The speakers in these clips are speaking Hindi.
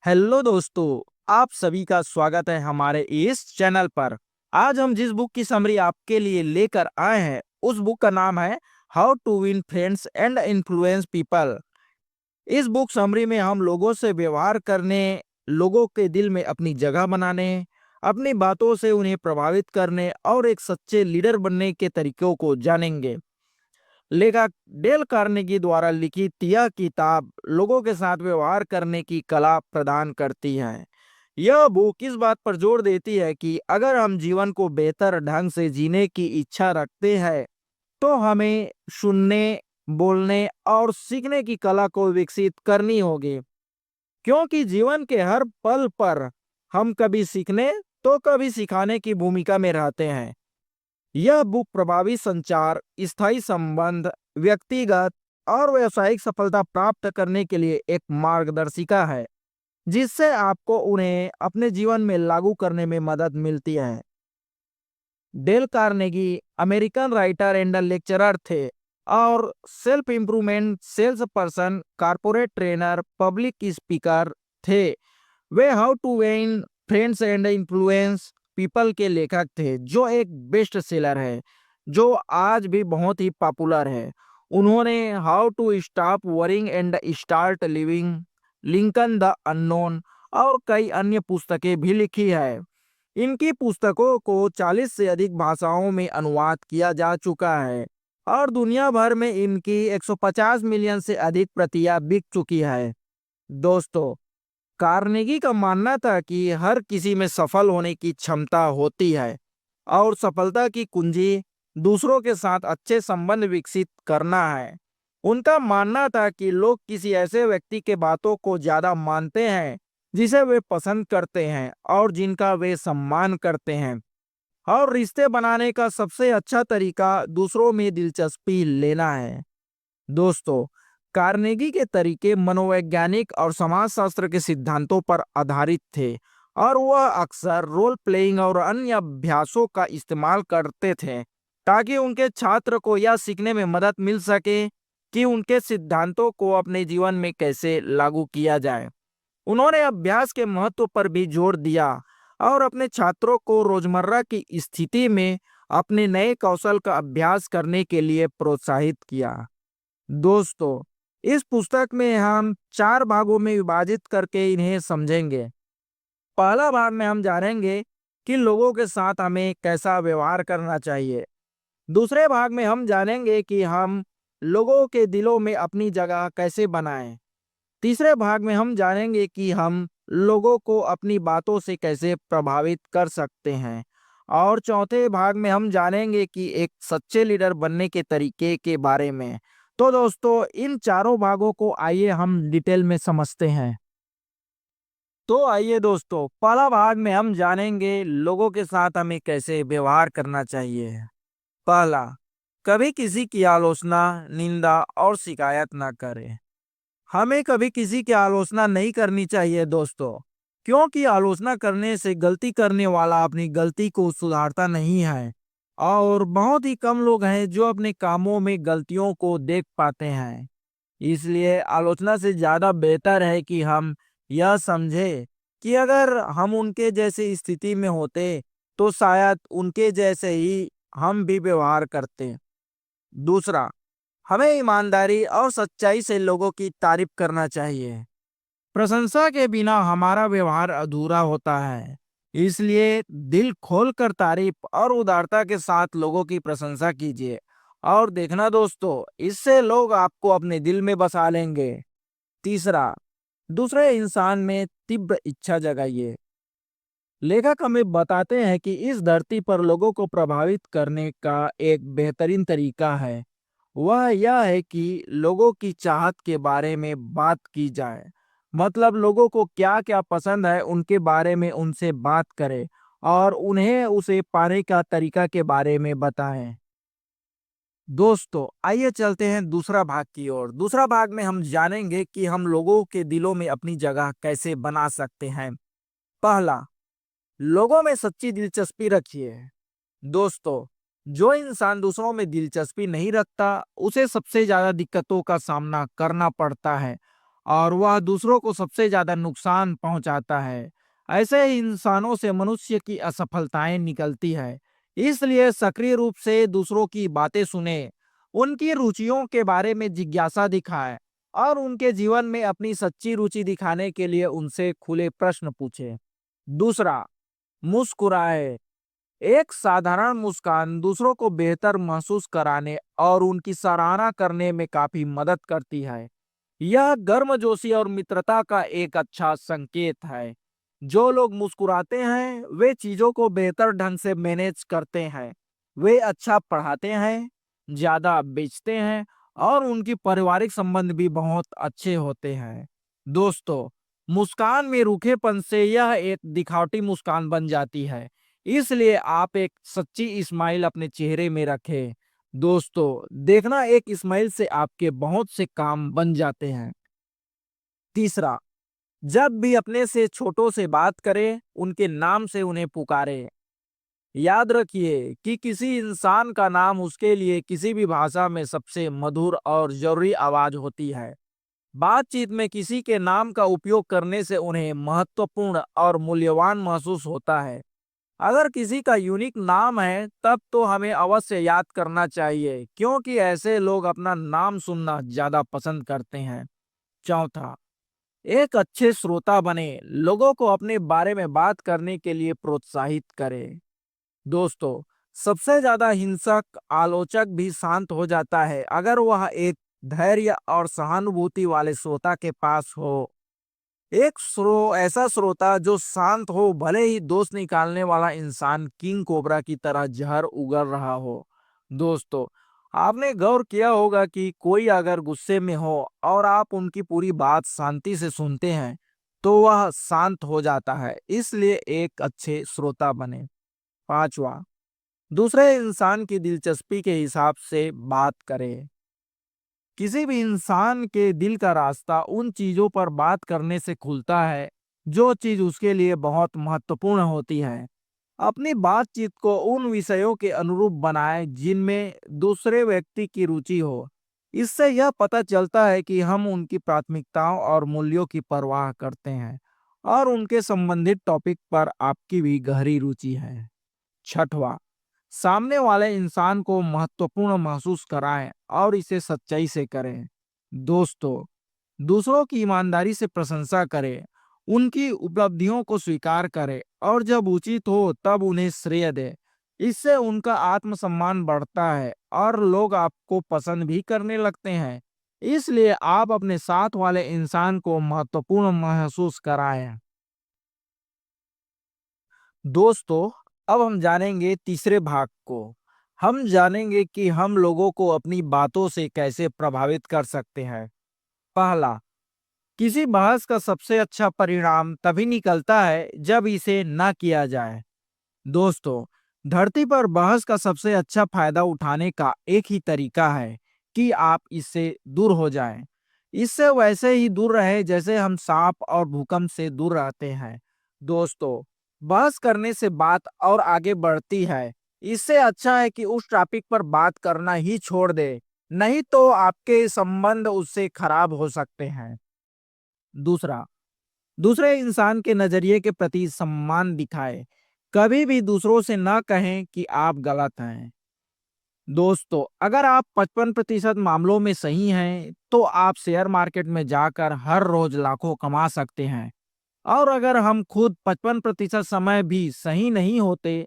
हेलो दोस्तों, आप सभी का स्वागत है हमारे इस चैनल पर। आज हम जिस बुक की समरी आपके लिए लेकर आए हैं उस बुक का नाम है how to win friends and influence people. इस बुक समरी में हम लोगों से व्यवहार करने, लोगों के दिल में अपनी जगह बनाने, अपनी बातों से उन्हें प्रभावित करने और एक सच्चे लीडर बनने के तरीकों को जानेंगे। लेखक डेल कार्नेगी द्वारा लिखित यह किताब लोगों के साथ व्यवहार करने की कला प्रदान करती है। यह बुक इस बात पर जोर देती है कि अगर हम जीवन को बेहतर ढंग से जीने की इच्छा रखते हैं तो हमें सुनने, बोलने और सीखने की कला को विकसित करनी होगी, क्योंकि जीवन के हर पल पर हम कभी सीखने तो कभी सिखाने की भूमिका में रहते हैं। यह बुक प्रभावी संचार, स्थायी संबंध, व्यक्तिगत और व्यावसायिक सफलता प्राप्त करने के लिए एक मार्गदर्शिका है, जिससे आपको उन्हें अपने जीवन में लागू करने में मदद मिलती है। Dale Carnegie American writer and lecturer थे और self improvement, sales person, corporate trainer, public speaker थे। वे how to win friends and influence people के लेखक थे, जो एक बेस्ट सेलर है जो आज भी बहुत ही पॉपुलर है। उन्होंने how to stop worrying and start living, Lincoln the unknown और कई अन्य पुस्तकें भी लिखी है। इनकी पुस्तकों को 40 से अधिक भाषाओं में अनुवाद किया जा चुका है और दुनिया भर में इनकी 150 मिलियन से अधिक प्रतियां बिक चुकी है। दोस्तों, कार्नेगी का मानना था कि हर किसी में सफल होने की क्षमता होती है और सफलता की कुंजी दूसरों के साथ अच्छे संबंध विकसित करना है। उनका मानना था कि लोग किसी ऐसे व्यक्ति के बातों को ज्यादा मानते हैं जिसे वे पसंद करते हैं और जिनका वे सम्मान करते हैं, और रिश्ते बनाने का सबसे अच्छा तरीका दूसरों में दिलचस्पी लेना है। दोस्तों, कार्नेगी के तरीके मनोवैज्ञानिक और समाजशास्त्र के सिद्धांतों पर आधारित थे और वह अक्सर रोल प्लेइंग और अन्य अभ्यासों का इस्तेमाल करते थे ताकि उनके छात्र को यह सीखने में मदद मिल सके कि उनके सिद्धांतों को अपने जीवन में कैसे लागू किया जाए। उन्होंने अभ्यास के महत्व पर भी जोर दिया और अपने छात्रों को रोजमर्रा की स्थिति में अपने नए कौशल का अभ्यास करने के लिए प्रोत्साहित किया। दोस्तों, इस पुस्तक में हम 4 भागों में विभाजित करके इन्हें समझेंगे। पहला भाग में हम जानेंगे कि लोगों के साथ हमें कैसा व्यवहार करना चाहिए। दूसरे भाग में हम जानेंगे कि हम लोगों के दिलों में अपनी जगह कैसे बनाएं। तीसरे भाग में हम जानेंगे कि हम लोगों को अपनी बातों से कैसे प्रभावित कर सकते हैं। और चौथे भाग में हम जानेंगे कि एक सच्चे लीडर बनने के तरीके के बारे में। तो दोस्तों, इन चारों भागों को आइए हम डिटेल में समझते हैं। तो आइए दोस्तों, पहला भाग में हम जानेंगे लोगों के साथ हमें कैसे व्यवहार करना चाहिए। पहला, कभी किसी की आलोचना, निंदा और शिकायत ना करें। हमें कभी किसी की आलोचना नहीं करनी चाहिए दोस्तों, क्योंकि आलोचना करने से गलती करने वाला अपनी गलती को सुधारता नहीं है और बहुत ही कम लोग हैं जो अपने कामों में गलतियों को देख पाते हैं। इसलिए आलोचना से ज्यादा बेहतर है कि हम यह समझे कि अगर हम उनके जैसी स्थिति में होते तो शायद उनके जैसे ही हम भी व्यवहार करते। दूसरा, हमें ईमानदारी और सच्चाई से लोगों की तारीफ करना चाहिए। प्रशंसा के बिना हमारा व्यवहार अधूरा होता है। इसलिए दिल खोलकर तारीफ और उदारता के साथ लोगों की प्रशंसा कीजिए और देखना दोस्तों, इससे लोग आपको अपने दिल में बसा लेंगे। तीसरा, दूसरे इंसान में तीव्र इच्छा जगाइए। लेखक हमें बताते हैं कि इस धरती पर लोगों को प्रभावित करने का एक बेहतरीन तरीका है, वह यह है कि लोगों की चाहत के बारे में बात की जाए। मतलब लोगों को क्या क्या पसंद है उनके बारे में उनसे बात करें और उन्हें उसे पाने का तरीका के बारे में बताएं। दोस्तों, आइए चलते हैं दूसरा भाग की ओर। दूसरा भाग में हम जानेंगे कि हम लोगों के दिलों में अपनी जगह कैसे बना सकते हैं। पहला, लोगों में सच्ची दिलचस्पी रखिए। दोस्तों, जो इंसान दूसरों में दिलचस्पी नहीं रखता उसे सबसे ज्यादा दिक्कतों का सामना करना पड़ता है और वह दूसरों को सबसे ज्यादा नुकसान पहुंचाता है। ऐसे ही इंसानों से मनुष्य की असफलताएं निकलती है। इसलिए सक्रिय रूप से दूसरों की बातें सुने, उनकी रुचियों के बारे में जिज्ञासा दिखाए और उनके जीवन में अपनी सच्ची रुचि दिखाने के लिए उनसे खुले प्रश्न पूछे। दूसरा, मुस्कुराए। एक साधारण मुस्कान दूसरों को बेहतर महसूस कराने और उनकी सराहना करने में काफी मदद करती है। यह गर्मजोशी और मित्रता का एक अच्छा संकेत है। जो लोग मुस्कुराते हैं वे चीजों को बेहतर ढंग से मैनेज करते हैं, वे अच्छा पढ़ाते हैं, ज्यादा बेचते हैं और उनकी पारिवारिक संबंध भी बहुत अच्छे होते हैं। दोस्तों, मुस्कान में रूखेपन से यह एक दिखावटी मुस्कान बन जाती है। इसलिए आप एक सच्ची स्माइल अपने चेहरे में रखें। दोस्तों, देखना एक स्माइल से आपके बहुत से काम बन जाते हैं। तीसरा, जब भी अपने से छोटों से बात करें, उनके नाम से उन्हें पुकारें। याद रखिए कि किसी इंसान का नाम उसके लिए किसी भी भाषा में सबसे मधुर और जरूरी आवाज होती है। बातचीत में किसी के नाम का उपयोग करने से उन्हें महत्वपूर्ण और मूल्यवान महसूस होता है। अगर किसी का यूनिक नाम है तब तो हमें अवश्य याद करना चाहिए, क्योंकि ऐसे लोग अपना नाम सुनना ज्यादा पसंद करते हैं। चौथा, एक अच्छे श्रोता बने, लोगों को अपने बारे में बात करने के लिए प्रोत्साहित करें। दोस्तों, सबसे ज्यादा हिंसक आलोचक भी शांत हो जाता है अगर वह एक धैर्य और सहानुभूति वाले श्रोता के पास हो। एक ऐसा श्रोता जो शांत हो, भले ही दोष निकालने वाला इंसान किंग कोबरा की तरह जहर उगल रहा हो। दोस्तों, आपने गौर किया होगा कि कोई अगर गुस्से में हो और आप उनकी पूरी बात शांति से सुनते हैं तो वह शांत हो जाता है। इसलिए एक अच्छे श्रोता बने। पांचवा, दूसरे इंसान की दिलचस्पी के हिसाब से बात करें। किसी भी इंसान के दिल का रास्ता उन चीजों पर बात करने से खुलता है जो चीज उसके लिए बहुत महत्वपूर्ण होती है। अपनी बातचीत को उन विषयों के अनुरूप बनाएं जिनमें दूसरे व्यक्ति की रुचि हो। इससे यह पता चलता है कि हम उनकी प्राथमिकताओं और मूल्यों की परवाह करते हैं और उनके संबंधित टॉपिक पर आपकी भी गहरी रुचि है। छठवां, सामने वाले इंसान को महत्वपूर्ण महसूस कराएं और इसे सच्चाई से करें। दोस्तों, दूसरों की ईमानदारी से प्रशंसा करें, उनकी उपलब्धियों को स्वीकार करें और जब उचित हो तब उन्हें श्रेय दें। इससे उनका आत्मसम्मान बढ़ता है और लोग आपको पसंद भी करने लगते हैं। इसलिए आप अपने साथ वाले इंसान को महत्वपूर्ण महसूस कराएं। दोस्तों, अब हम जानेंगे तीसरे भाग को। हम जानेंगे कि हम लोगों को अपनी बातों से कैसे प्रभावित कर सकते हैं। पहला, किसी बहस का सबसे अच्छा परिणाम तभी निकलता है जब इसे ना किया जाए। दोस्तों, धरती पर बहस का सबसे अच्छा फायदा उठाने का एक ही तरीका है कि आप इससे दूर हो जाएं। इससे वैसे ही दूर रहे जैसे हम सांप और भूकंप से दूर रहते हैं। दोस्तों, बहस करने से बात और आगे बढ़ती है। इससे अच्छा है कि उस टॉपिक पर बात करना ही छोड़ दे, नहीं तो आपके संबंध उससे खराब हो सकते हैं। दूसरा, दूसरे इंसान के नजरिए के प्रति सम्मान दिखाएं। कभी भी दूसरों से न कहें कि आप गलत हैं। दोस्तों, अगर आप 55% मामलों में सही हैं तो आप शेयर मार्केट में जाकर हर रोज लाखों कमा सकते हैं। और अगर हम खुद 55% समय भी सही नहीं होते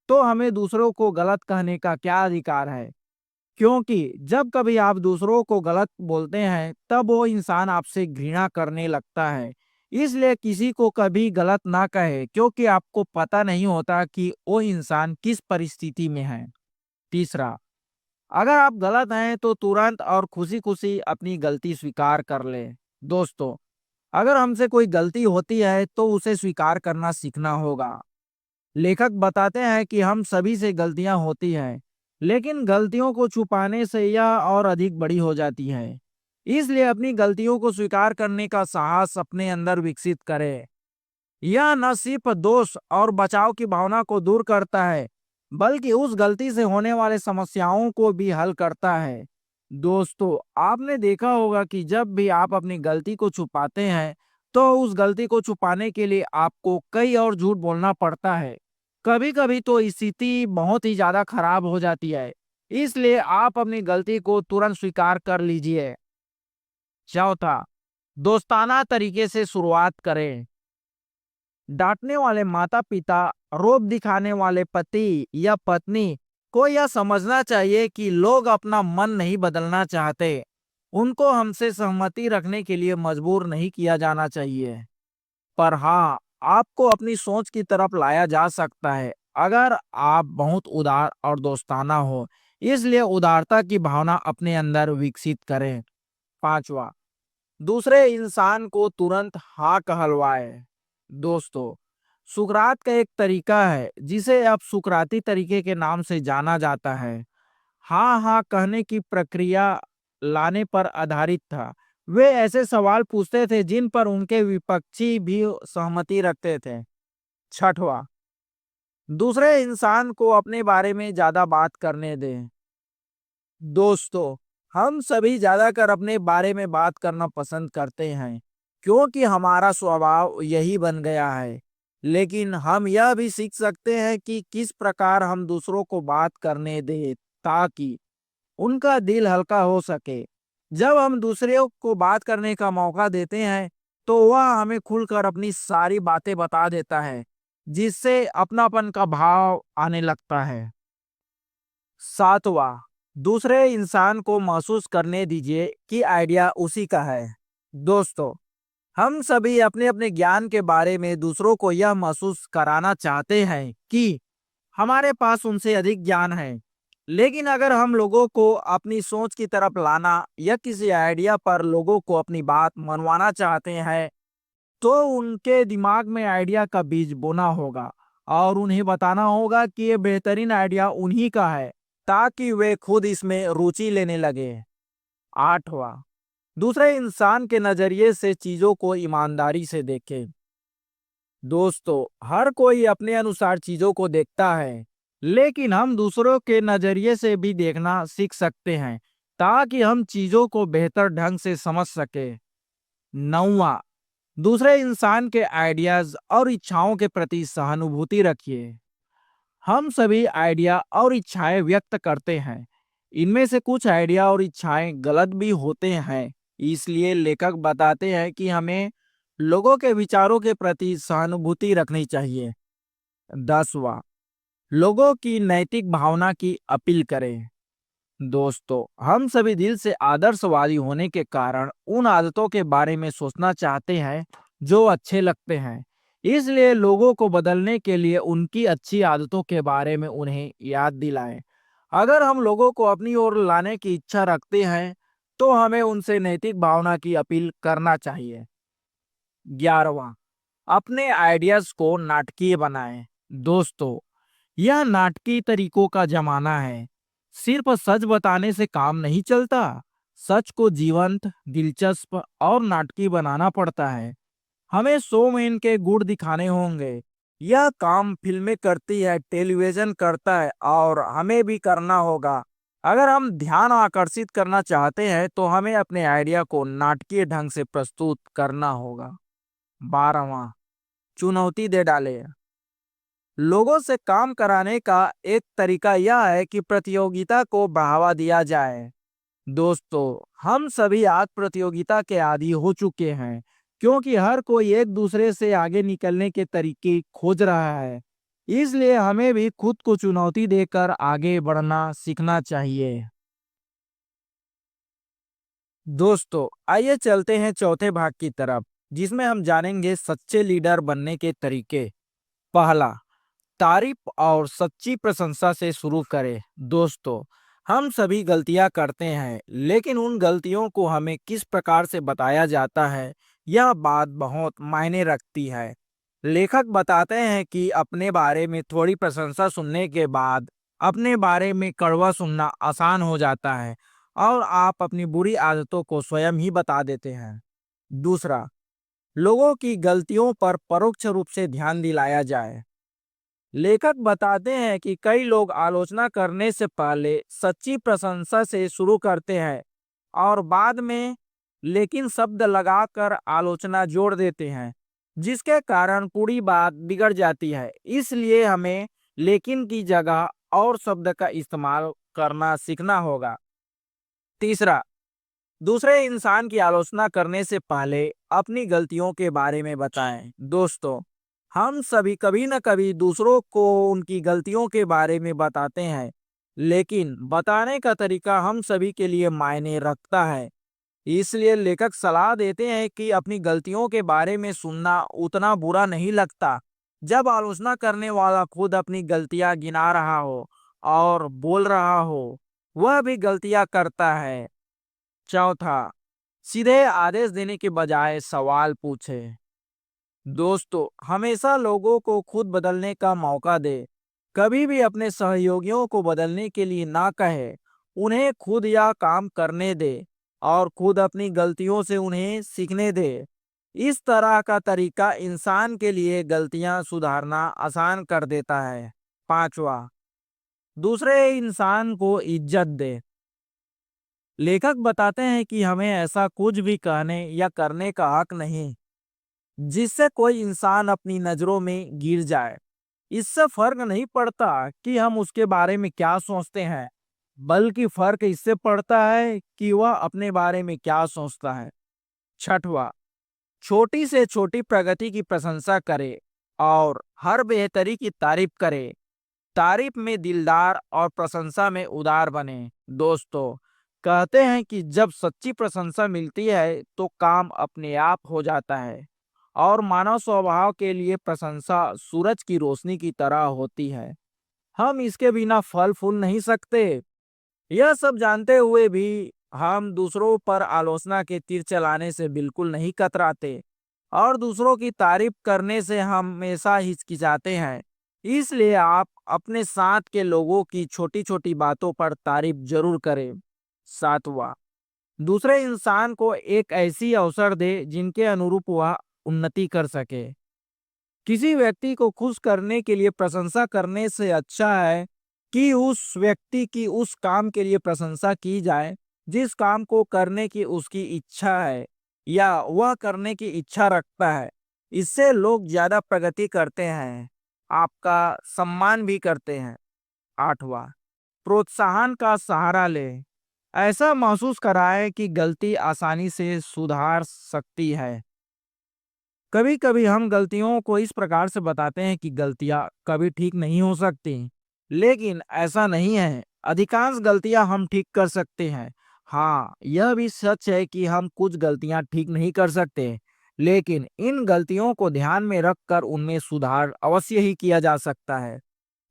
तो हमें दूसरों को गलत कहने का क्या अधिकार है। क्योंकि जब कभी आप दूसरों को गलत बोलते हैं तब वो इंसान आपसे घृणा करने लगता है। इसलिए किसी को कभी गलत ना कहे, क्योंकि आपको पता नहीं होता कि वो इंसान किस परिस्थिति में है। तीसरा, अगर आप गलत हैं तो तुरंत और खुशी खुशी अपनी गलती स्वीकार कर लें। दोस्तों, अगर हमसे कोई गलती होती है तो उसे स्वीकार करना सीखना होगा। लेखक बताते हैं कि हम सभी से गलतियां होती हैं, लेकिन गलतियों को छुपाने से यह और अधिक बड़ी हो जाती है। इसलिए अपनी गलतियों को स्वीकार करने का साहस अपने अंदर विकसित करें। यह न सिर्फ दोष और बचाव की भावना को दूर करता है, बल्कि उस गलती से होने वाले समस्याओं को भी हल करता है। दोस्तों, आपने देखा होगा कि जब भी आप अपनी गलती को छुपाते हैं, तो उस गलती को छुपाने के लिए आपको कई और झूठ बोलना पड़ता है। कभी-कभी तो स्थिति बहुत ही ज़्यादा खराब हो जाती है। इसलिए आप अपनी गलती को तुरंत स्वीकार कर लीजिए। चौथा, दोस्ताना तरीके से शुरुआत करें। डांटने वाले माता-पिता, रोब दिखाने वाले पति या पत्नी को यह समझना चाहिए कि लोग अपना मन नहीं बदलना चाहते। उनको हमसे सहमति रखने के लिए मजबूर नहीं किया जाना चाहिए। पर हाँ, आपको अपनी सोच की तरफ लाया जा सकता है अगर आप बहुत उदार और दोस्ताना हो। इसलिए उदारता की भावना अपने अंदर विकसित करें। पांचवा, दूसरे इंसान को तुरंत हाँ कहलवाए। दोस्तों, सुकरात का एक तरीका है जिसे अब सुकराती तरीके के नाम से जाना जाता है। हाँ हाँ कहने की प्रक्रिया लाने पर आधारित था। वे ऐसे सवाल पूछते थे जिन पर उनके विपक्षी भी सहमति रखते थे। छठवां, दूसरे इंसान को अपने बारे में ज्यादा बात करने दें। दोस्तों, हम सभी ज्यादातर अपने बारे में बात करना पसंद करते हैं क्योंकि हमारा स्वभाव यही बन गया है। लेकिन हम यह भी सीख सकते हैं कि किस प्रकार हम दूसरों को बात करने दें ताकि उनका दिल हल्का हो सके। जब हम दूसरों को बात करने का मौका देते हैं, तो वह हमें खुलकर अपनी सारी बातें बता देता है, जिससे अपनापन का भाव आने लगता है। सातवां, दूसरे इंसान को महसूस करने दीजिए कि आइडिया उसी का है। दोस्तों, हम सभी अपने अपने ज्ञान के बारे में दूसरों को यह महसूस कराना चाहते हैं कि हमारे पास उनसे अधिक ज्ञान है। लेकिन अगर हम लोगों को अपनी सोच की तरफ लाना या किसी आइडिया पर लोगों को अपनी बात मनवाना चाहते हैं, तो उनके दिमाग में आइडिया का बीज बोना होगा और उन्हें बताना होगा कि ये बेहतरीन आइडिया उन्हीं का है, ताकि वे खुद इसमें रुचि लेने लगे। आठवां, दूसरे इंसान के नजरिए से चीजों को ईमानदारी से देखें। दोस्तों, हर कोई अपने अनुसार चीजों को देखता है, लेकिन हम दूसरों के नजरिए से भी देखना सीख सकते हैं ताकि हम चीजों को बेहतर ढंग से समझ सके। नौवां, दूसरे इंसान के आइडियाज और इच्छाओं के प्रति सहानुभूति रखिए। हम सभी आइडिया और इच्छाएं व्यक्त करते हैं। इनमें से कुछ आइडिया और इच्छाएं गलत भी होते हैं। इसलिए लेखक बताते हैं कि हमें लोगों के विचारों के प्रति सहानुभूति रखनी चाहिए। 10वां, लोगों की नैतिक भावना की अपील करें। दोस्तों, हम सभी दिल से आदर्शवादी होने के कारण उन आदतों के बारे में सोचना चाहते हैं जो अच्छे लगते हैं। इसलिए लोगों को बदलने के लिए उनकी अच्छी आदतों के बारे में उन्हें याद दिलाएं। अगर हम लोगों को अपनी ओर लाने की इच्छा रखते हैं, तो हमें उनसे नैतिक भावना की अपील करना चाहिए। 11वां, अपने आइडियाज को नाटकीय बनाएं। दोस्तों, यह नाटकीय तरीकों का जमाना है। सिर्फ सच बताने से काम नहीं चलता। सच को जीवंत, दिलचस्प और नाटकीय बनाना पड़ता है। हमें शो में इनके गुण दिखाने होंगे। यह काम फिल्में करती है, टेलीविजन करता है और हमें भी करना होगा। अगर हम ध्यान आकर्षित करना चाहते हैं, तो हमें अपने आइडिया को नाटकीय ढंग से प्रस्तुत करना होगा। 12वां, चुनौती दे डाले। लोगों से काम कराने का एक तरीका यह है कि प्रतियोगिता को बढ़ावा दिया जाए। दोस्तों, हम सभी आज प्रतियोगिता के आदी हो चुके हैं क्योंकि हर कोई एक दूसरे से आगे निकलने के तरीके खोज रहा है। इसलिए हमें भी खुद को चुनौती देकर आगे बढ़ना सीखना चाहिए। दोस्तों, आइए चलते हैं चौथे भाग की तरफ, जिसमें हम जानेंगे सच्चे लीडर बनने के तरीके। पहला, तारीफ और सच्ची प्रशंसा से शुरू करें। दोस्तों, हम सभी गलतियां करते हैं, लेकिन उन गलतियों को हमें किस प्रकार से बताया जाता है, यह बात बहुत मायने रखती है। लेखक बताते हैं कि अपने बारे में थोड़ी प्रशंसा सुनने के बाद अपने बारे में कड़वा सुनना आसान हो जाता है और आप अपनी बुरी आदतों को स्वयं ही बता देते हैं। दूसरा, लोगों की गलतियों पर परोक्ष रूप से ध्यान दिलाया जाए। लेखक बताते हैं कि कई लोग आलोचना करने से पहले सच्ची प्रशंसा से शुरू करते हैं और बाद में लेकिन शब्द लगाकर आलोचना जोड़ देते हैं, जिसके कारण पूरी बात बिगड़ जाती है। इसलिए हमें लेकिन की जगह और शब्द का इस्तेमाल करना सीखना होगा। तीसरा, दूसरे इंसान की आलोचना करने से पहले अपनी गलतियों के बारे में बताएं। दोस्तों, हम सभी कभी न कभी दूसरों को उनकी गलतियों के बारे में बताते हैं, लेकिन बताने का तरीका हम सभी के लिए मायने रखता है। इसलिए लेखक सलाह देते हैं कि अपनी गलतियों के बारे में सुनना उतना बुरा नहीं लगता जब आलोचना करने वाला खुद अपनी गलतियां गिना रहा हो और बोल रहा हो वह भी गलतियां करता है। चौथा, सीधे आदेश देने के बजाय सवाल पूछे। दोस्तों, हमेशा लोगों को खुद बदलने का मौका दे। कभी भी अपने सहयोगियों को बदलने के लिए ना कहे। उन्हें खुद यह काम करने दे और खुद अपनी गलतियों से उन्हें सीखने दे। इस तरह का तरीका इंसान के लिए गलतियां सुधारना आसान कर देता है। पांचवा, दूसरे इंसान को इज्जत दे। लेखक बताते हैं कि हमें ऐसा कुछ भी कहने या करने का हक नहीं जिससे कोई इंसान अपनी नजरों में गिर जाए। इससे फर्क नहीं पड़ता कि हम उसके बारे में क्या सोचते हैं, बल्कि फर्क इससे पड़ता है कि वह अपने बारे में क्या सोचता है। छठवा, छोटी से छोटी प्रगति की प्रशंसा करे और हर बेहतरी की तारीफ करे। तारीफ में दिलदार और प्रशंसा में उदार बने। दोस्तों, कहते हैं कि जब सच्ची प्रशंसा मिलती है तो काम अपने आप हो जाता है और मानव स्वभाव के लिए प्रशंसा सूरज की रोशनी की तरह होती है। हम इसके बिना फल फूल नहीं सकते। यह सब जानते हुए भी हम दूसरों पर आलोचना के तीर चलाने से बिल्कुल नहीं कतराते और दूसरों की तारीफ करने से हम हमेशा हिचकिचाते हैं। इसलिए आप अपने साथ के लोगों की छोटी छोटी बातों पर तारीफ जरूर करें। सातवां, दूसरे इंसान को एक ऐसी अवसर दे जिनके अनुरूप वह उन्नति कर सके। किसी व्यक्ति को खुश करने के लिए प्रशंसा करने से अच्छा है कि उस व्यक्ति की उस काम के लिए प्रशंसा की जाए जिस काम को करने की उसकी इच्छा है या वह करने की इच्छा रखता है। इससे लोग ज्यादा प्रगति करते हैं, आपका सम्मान भी करते हैं। आठवां, प्रोत्साहन का सहारा ले। ऐसा महसूस कराए कि गलती आसानी से सुधार सकती है। कभी कभी हम गलतियों को इस प्रकार से बताते हैं कि गलतियां कभी ठीक नहीं हो सकती, लेकिन ऐसा नहीं है। अधिकांश गलतियां हम ठीक कर सकते हैं। हाँ, यह भी सच है कि हम कुछ गलतियां ठीक नहीं कर सकते, लेकिन इन गलतियों को ध्यान में रखकर उनमें सुधार अवश्य ही किया जा सकता है।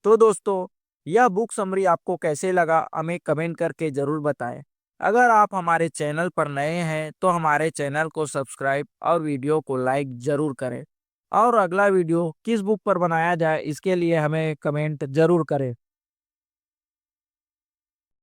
तो दोस्तों, यह बुक समरी आपको कैसे लगा हमें कमेंट करके जरूर बताएं। अगर आप हमारे चैनल पर नए हैं तो हमारे चैनल को सब्सक्राइब और वीडियो को लाइक जरूर करें और अगला वीडियो किस बुक पर बनाया जाए इसके लिए हमें कमेंट जरूर करें।